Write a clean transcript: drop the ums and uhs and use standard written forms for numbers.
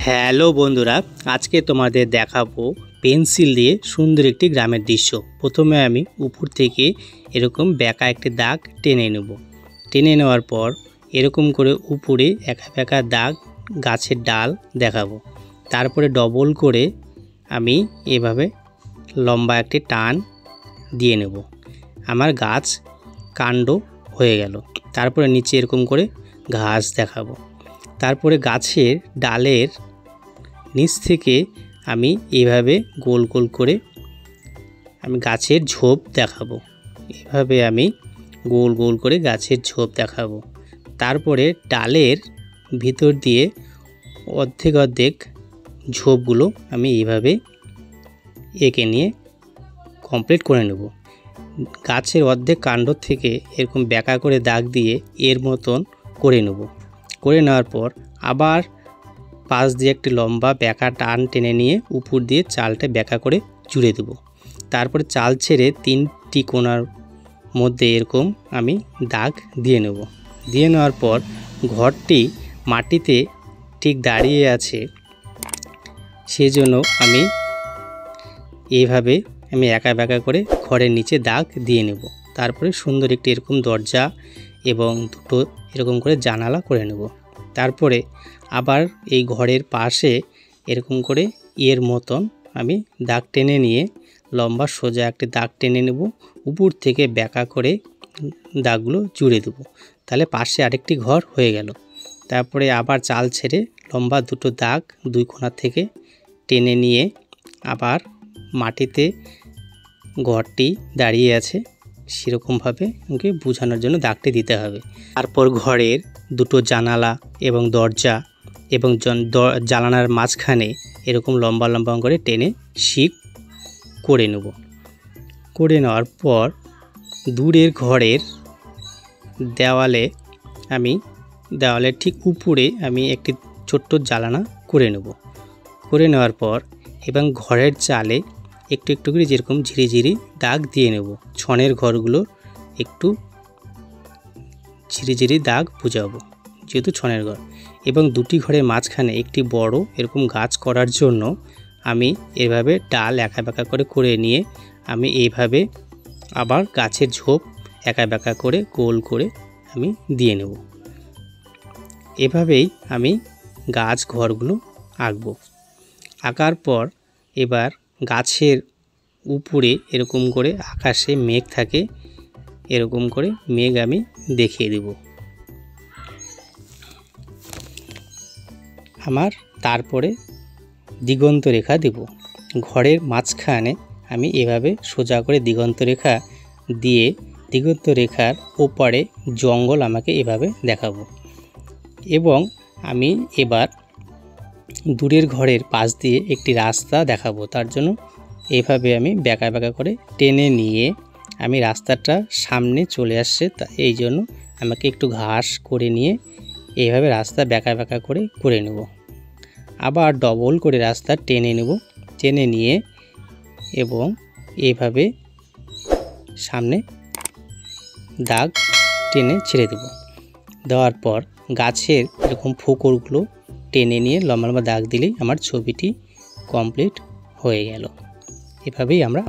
Hello বন্ধুরা, আজকে তোমাদের দেখাবো পেন্সিল দিয়ে সুন্দর একটি গ্রামের দৃশ্য। প্রথমে আমি উপর থেকে এরকম বেঁকা একটি দাগ টেনে নেব। টেনে নেওয়ার পর এরকম করে উপরে একা বেঁকা দাগ গাছের ডাল দেখাবো। তারপরে ডবল করে আমি এভাবে লম্বা একটি টান দিয়ে নেব। আমার গাছ কাণ্ড হয়ে গেল। তারপরে নিচে এরকম করে ঘাস দেখাবো। তারপরে গাছের ডালের নিচ থেকে আমি এইভাবে গোল গোল করে আমি গাছের ঝোপ দেখাবো। এভাবে আমি গোল গোল করে গাছের ঝোপ দেখাবো। তারপরে ডালের ভিতর দিয়ে অর্ধেক অর্ধেক ঝোপগুলো আমি এইভাবে এঁকে নিয়ে কমপ্লিট করে নেব। গাছের অর্ধেক কাণ্ড থেকে এরকম বেঁকা করে দাগ দিয়ে এর মতন করে নেব। করে নেওয়ার পর আবার পাশ দিয়ে একটি লম্বা বেঁকা টান টেনে নিয়ে উপর দিয়ে চালটা বেঁকা করে জুড়ে দেব। তারপরে চাল ছেড়ে 3টি কোণার মধ্যে এরকম আমি দাগ দিয়ে নেব। দিয়ে নেওয়ার পর ঘরটি মাটিতে ঠিক দাঁড়িয়ে আছে, সেজন্য আমি এইভাবে একা বেঁকা করে ঘরের নিচে দাগ দিয়ে নেব। তারপরে সুন্দর একটি এরকম দরজা এবং দুটো এরকম করে জানালা করে নেব। তারপরে আবার এই ঘরের পাশে এরকম করে এর মতন আমি দাগ টেনে নিয়ে লম্বা সোজা একটি দাগ টেনে নেব। উপর থেকে বেঁকা করে দাগগুলো জুড়ে দেব। তাহলে পাশে আরেকটি ঘর হয়ে গেল। তারপরে আবার চাল ছেড়ে লম্বা দুটো দাগ দুই কোণা থেকে টেনে নিয়ে আবার মাটিতে ঘরটি দাঁড়িয়ে আছে সেরকমভাবে আমাকে বোঝানোর জন্য দাগটি দিতে হবে। তারপর ঘরের দুটো জানালা এবং দরজা এবং জানালার মাঝখানে এরকম লম্বা লম্বা করে টেনে শিক করে নেব। করে নেওয়ার পর দূরের ঘরের দেওয়ালের ঠিক উপরে আমি একটি ছোট্ট জানালা করে নেব। করে নেওয়ার পর এবং ঘরের চালে একটু একটু করে যেরকম ঝিরিঝিরি দাগ দিয়ে নেব। ছনের ঘরগুলো একটু ঝিরিঝিরি দাগ বুঝাবো, যেহেতু ছনের ঘর। এবং দুটি ঘরের মাঝখানে একটি বড় এরকম গাছ করার জন্য আমি এভাবে ডাল একা বেঁকা করে নিয়ে আমি এইভাবে আবার গাছের ঝোপ একা বেঁকা করে গোল করে আমি দিয়ে নেব। এভাবেই আমি গাছ ঘরগুলো আঁকবো। আঁকার পর এবার গাছের উপরে এরকম করে আকাশে মেঘ থাকে, এরকম করে মেঘ আমি দেখিয়ে দেব আমার। তারপরে দিগন্ত রেখা দেব। ঘরের মাঝখানে আমি এভাবে সোজা করে দিগন্ত রেখা দিয়ে দিগন্ত রেখার ওপারে জঙ্গল আমাকে এভাবে দেখাবো। এবং আমি এবার দূরের ঘরের পাশ দিয়ে একটি রাস্তা দেখাবো। তার জন্য এইভাবে আমি বেঁকা বেঁকা করে টেনে নিয়ে আমি রাস্তাটা সামনে চলে আসছে, তা এই জন্য আমাকে একটু ঘাস করে নিয়ে এইভাবে রাস্তা বেঁকা বেঁকা করে নেব। আবার ডবল করে রাস্তা টেনে নেব। টেনে নিয়ে এবং এইভাবে সামনে দাগ টেনে ছেড়ে দেব। দেওয়ার পর গাছের এরকম ফোকরগুলো টেনে নিয়ে লম্বা লম্বা দাগ দিলেই আমার ছবিটি কমপ্লিট হয়ে গেল। এভাবেই আমরা